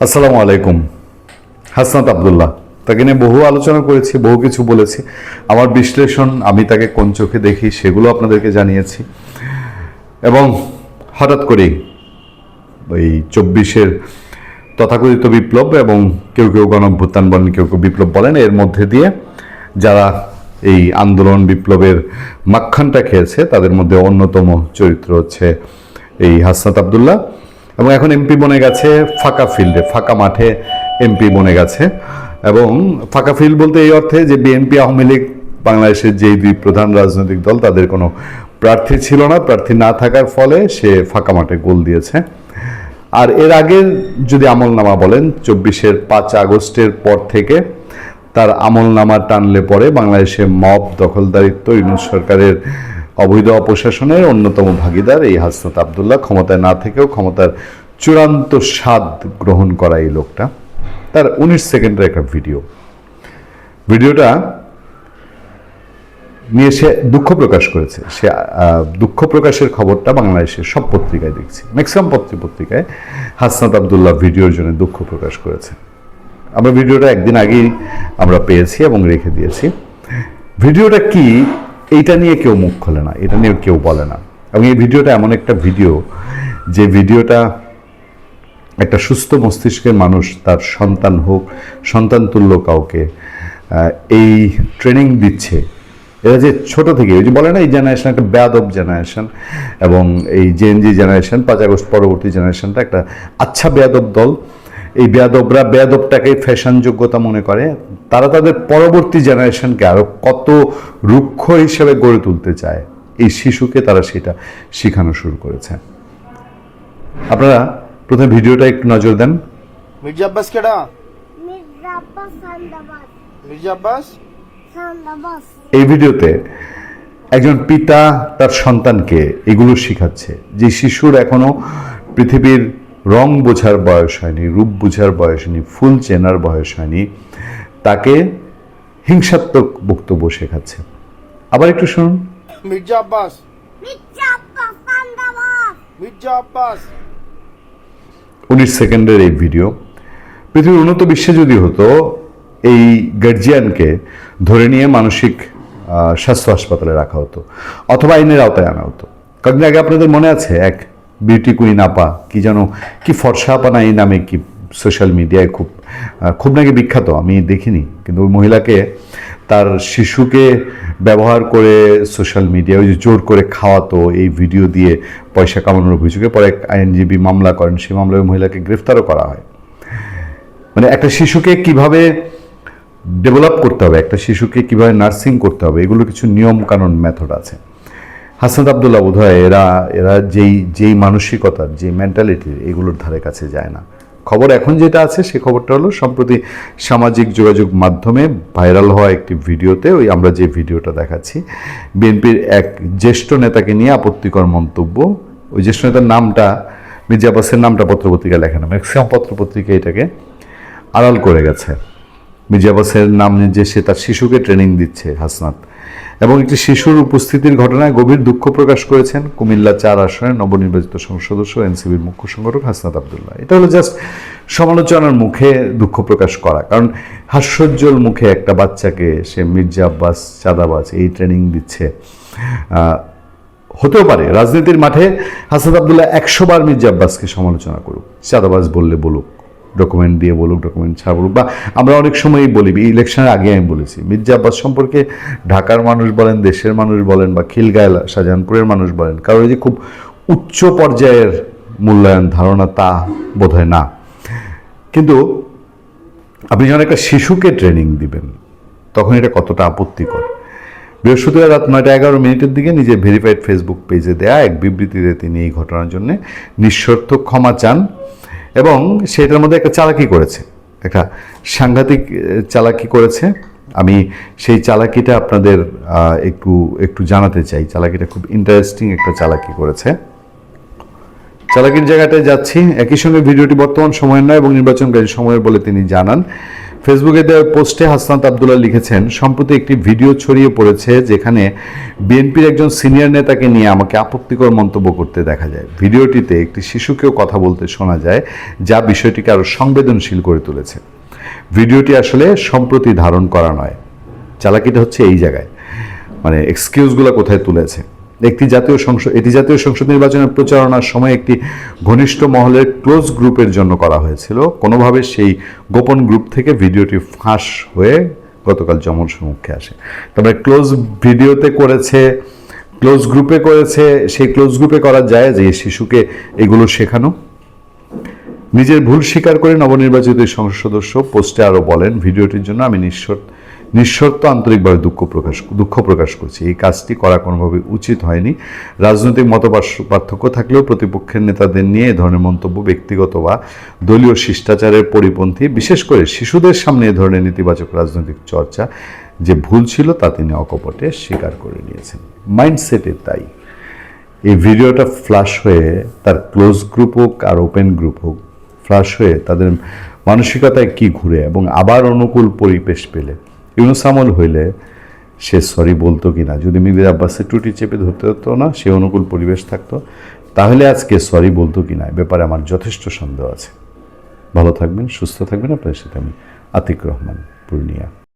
আসসালামু আলাইকুম। হাসনাত আব্দুল্লাহ, তাকে নিয়ে বহু আলোচনা করেছি, বহু কিছু বলেছি। আমার বিশ্লেষণ, আমি তাকে কোন চোখে দেখি সেগুলো আপনাদেরকে জানিয়েছি। এবং হঠাৎ করেই ওই 24-এর তথাকথিত বিপ্লব, এবং কেউ কেউ গণঅভ্যুত্থান বলেন, কেউ কেউ বিপ্লব বলেন, এর মধ্যে দিয়ে যারা এই আন্দোলন বিপ্লবের মাখখানটা খেয়েছে তাদের মধ্যে অন্যতম চরিত্র হচ্ছে এই হাসনাত আব্দুল্লাহ। এবং এখন এমপি বনে গেছে ফাঁকা ফিল্ডে, ফাঁকা মাঠে এমপি বনে গেছে। এবং ফাঁকা ফিল্ড বলতে এই অর্থে যে বিএনপি আওয়ামী লীগ বাংলাদেশের যেই দুই প্রধান রাজনৈতিক দল, তাদের কোনো প্রার্থী ছিল না। প্রার্থী না থাকার ফলে সে ফাঁকা মাঠে গোল দিয়েছে। আর এর আগে যদি আমলনামা বলেন, 24-এর 5 আগস্টের পর থেকে তার আমলনামা টানলে পরে বাংলাদেশে মব দখলদারিত্ব, ইউনূস সরকারের অবৈধ অপশাসনের অন্যতম ভাগিদার এই হাসনাত আব্দুল্লাহ। ক্ষমতায় না থেকেও ক্ষমতার চূড়ান্ত স্বাদ গ্রহণ করা এই লোকটা। তার 19 সেকেন্ডের একটা ভিডিওটা নিয়ে সে দুঃখ প্রকাশ করেছে। সে দুঃখ প্রকাশের খবরটা বাংলাদেশের সব পত্রিকায় দেখছি, ম্যাক্সিমাম পত্রিকায় হাসনাত আব্দুল্লাহ ভিডিওর জন্য দুঃখ প্রকাশ করেছে। আমরা ভিডিওটা একদিন আগেই আমরা পেয়েছি এবং রেখে দিয়েছি। ভিডিওটা কি, এইটা নিয়ে কেউ মুখ খোলে না, এটা নিয়ে কেউ বলে না। এবং এই ভিডিওটা এমন একটা ভিডিও, যে ভিডিওটা একটা সুস্থ মস্তিষ্কের মানুষ তার সন্তান হোক, সন্তান তুল্য কাউকে এই ট্রেনিং দিচ্ছে। এরা যে ছোট থেকে, ওই যে বলে না, এই জেনারেশন একটা বেয়াদব জেনারেশন, এবং এই জেএনজি জেনারেশন, 5 আগস্ট পরবর্তী জেনারেশনটা একটা আচ্ছা বেয়াদব দল। এই বেয়াদবরা বেয়াদবটাকে ফ্যাশন যোগ্যতা মনে করে। তারা তাদের পরবর্তী জেনারেশনকে আরো কত রুক্ষ হিসেবে গড়ে তুলতে চায়, এই শিশুকে তারা সেটা শেখানো শুরু করেছে। আপনারা প্রথমে ভিডিওটা একটু নজর দেন। মির্জা আব্বাস কেডা? মির্জা আব্বাস এই ভিডিওতে একজন পিতা তার সন্তানকে এগুলো শিখাচ্ছে, যে শিশুর এখনো পৃথিবীর রং বোঝার বয়স হয়নি, রূপ বোঝার বয়স হয়নি, ফুল চেনার বয়স হয়নি, তাকে হিংসাত্মক বক্তব্য শেখাচ্ছে। আবার একটু শুনুন। মির্জা আব্বাস, মির্জা আব্বাস। 19 সেকেন্ডের এই ভিডিও পৃথিবীর উন্নত বিশ্বে যদি হতো, এই গার্জিয়ানকে ধরে নিয়ে মানসিক স্বাস্থ্য হাসপাতালে রাখা হতো, অথবা আইনের আওতায় আনা হতো। কয়েকদিন আগে আপনাদের মনে আছে, এক বিউটি কুইন আপা, কি যেন, কি ফর্সা আপা না, এই নামে কি সোশ্যাল মিডিয়ায় খুব নাকি বিখ্যাত, আমি দেখিনি, কিন্তু ওই মহিলাকে তার শিশুকে ব্যবহার করে সোশ্যাল মিডিয়ায় ওই যে জোর করে খাওয়াতো, এই ভিডিও দিয়ে পয়সা কামানোর অভিযোগে পরে আইনজীবী মামলা করেন। সেই মামলায় ওই মহিলাকে গ্রেফতারও করা হয়। মানে একটা শিশুকে কিভাবে ডেভেলপ করতে হবে, একটা শিশুকে কিভাবে নার্সিং করতে হবে, এগুলো কিছু নিয়ম কানুন, মেথড আছে। হাসনাত আব্দুল্লাহ বোধহয় এরা যেই মানসিকতার, যে মেন্টালিটির, এগুলোর ধারে কাছে যায় না। খবর এখন যেটা আছে, সে খবরটা হলো সম্প্রতি সামাজিক যোগাযোগ মাধ্যমে ভাইরাল হওয়া একটি ভিডিওতে, ওই আমরা যে ভিডিওটা দেখাচ্ছি, বিএনপির এক জ্যেষ্ঠ নেতাকে নিয়ে আপত্তিকর মন্তব্য। ওই জ্যেষ্ঠ নেতার নামটা, মির্জা আব্বাসের নামটা পত্রপত্রিকা লেখা না, ম্যাক্সিমাম পত্রপত্রিকা এটাকে আড়াল করে গেছে। মির্জা আব্বাসের নাম যে সে তার শিশুকে ট্রেনিং দিচ্ছে হাসনাত, এবং একটি শিশুর উপস্থিতির ঘটনায় গভীর দুঃখ প্রকাশ করেছেন কুমিল্লা 4 আসনের নবনির্বাচিত সংসদ সদস্য, এনসিবির মুখ্য সংগঠক হাসনাত আব্দুল্লাহ। এটা হলো জাস্ট সমালোচনার মুখে দুঃখ প্রকাশ করা। কারণ হাস্যোজ্জ্বল মুখে একটা বাচ্চাকে সে মির্জা আব্বাস চাঁদাবাজ এই ট্রেনিং দিচ্ছে। হতেও পারে রাজনীতির মাঠে হাসনাত আব্দুল্লাহ 100 বার মির্জা আব্বাসকে সমালোচনা করুক, চাঁদাবাজ বললে বলুক, ডকুমেন্ট দিয়ে বলুক, ডকুমেন্ট ছাড়া বলুক, বা আমরা অনেক সময়ই বলি, ইলেকশনের আগে আমি বলেছি, মির্জা আব্বাস সম্পর্কে ঢাকার মানুষ বলেন, দেশের মানুষ বলেন, বা খিলগাঁও শাহজাহানপুরের মানুষ বলেন, কারণ যে খুব উচ্চ পর্যায়ের মূল্যায়ন ধারণা তা বোধহয় না। কিন্তু আপনি যখন একটা শিশুকে ট্রেনিং দিবেন, তখন এটা কতটা আপত্তিকর। বৃহস্পতিবার রাত 9:11 দিকে নিজের ভেরিফাইড ফেসবুক পেজে দেয়া এক বিবৃতিতে তিনি এই ঘটনার জন্য নিঃশর্ত ক্ষমা চান, এবং সেটার মধ্যে একটা চালাকি করেছে, একটা সাংঘাতিক চালাকি করেছে। আমি সেই চালাকিটা আপনাদের একটু জানাতে চাই। চালাকিটা খুব ইন্টারেস্টিং একটা চালাকি করেছে। চালাকির জায়গাটায় যাচ্ছি। একই সঙ্গে ভিডিওটি বর্তমান সময়ের নয় এবং নির্বাচনকালীন সময়ের বলে তিনি জানান। ফেসবুকে দেওয়া পোস্টে হাসনাত আব্দুল্লাহ লিখেছেন, সম্প্রতি একটি ভিডিও ছড়িয়ে পড়েছে যেখানে বিএনপির একজন সিনিয়র নেতাকে নিয়ে আমাকে আপত্তিকর মন্তব্য করতে দেখা যায়। ভিডিওটিতে একটি শিশুকেও কথা বলতে শোনা যায়, যা বিষয়টিকে আরও সংবেদনশীল করে তুলেছে। ভিডিওটি আসলে সম্প্রতি ধারণ করা নয়। চালাকিটা হচ্ছে এই জায়গায়, মানে এক্সকিউজগুলো কোথায় তুলেছে। এটি জাতীয় সংসদ নির্বাচনের প্রচারণার সময় একটি ঘনিষ্ঠ মহলের ক্লোজ গ্রুপের জন্য করা হয়েছিল। কোনোভাবে সেই গোপন গ্রুপ থেকে ভিডিওটি ফাঁস হয়ে গতকাল জনসমক্ষে আসে। তবে ক্লোজ ভিডিওতে করেছে, ক্লোজ গ্রুপে করেছে, সেই ক্লোজ গ্রুপে করা যায় যে শিশুকে এগুলো শেখানো। নিজের ভুল স্বীকার করে নবনির্বাচিত এই সংসদ সদস্য পোস্টে আরও বলেন, ভিডিওটির জন্য আমি নিঃশর্ত আন্তরিকভাবে দুঃখ প্রকাশ করছি। এই কাজটি করা কোনোভাবে উচিত হয়নি। রাজনৈতিক মত পার্থক্য থাকলেও প্রতিপক্ষের নেতাদের নিয়ে এ ধরনের মন্তব্য ব্যক্তিগত বা দলীয় শিষ্টাচারের পরিপন্থী। বিশেষ করে শিশুদের সামনে এ ধরনের নেতিবাচক রাজনৈতিক চর্চা যে ভুল ছিল তা তিনি অকপটে স্বীকার করে নিয়েছেন। মাইন্ডসেটে তাই এই ভিডিওটা ফ্ল্যাশ হয়ে, তার ক্লোজ গ্রুপ হোক আর ওপেন গ্রুপ হোক, ফ্ল্যাশ হয়ে তাদের মানসিকতায় কি ঘুরে এবং আবার অনুকূল পরিবেশ পেলে ইউনূস আমল হইলে সে সরি বলতো কিনা, যদি মির্জা আব্বাসের টুটি চেপে ধরতে হতো না, সে অনুকূল পরিবেশ থাকতো, তাহলে আজকে সরি বলতো কিনা এ ব্যাপারে আমার যথেষ্ট সন্দেহ আছে। ভালো থাকবেন, সুস্থ থাকবেন। আপনার সাথে আমি আতিক রহমান, পূর্ণিয়া।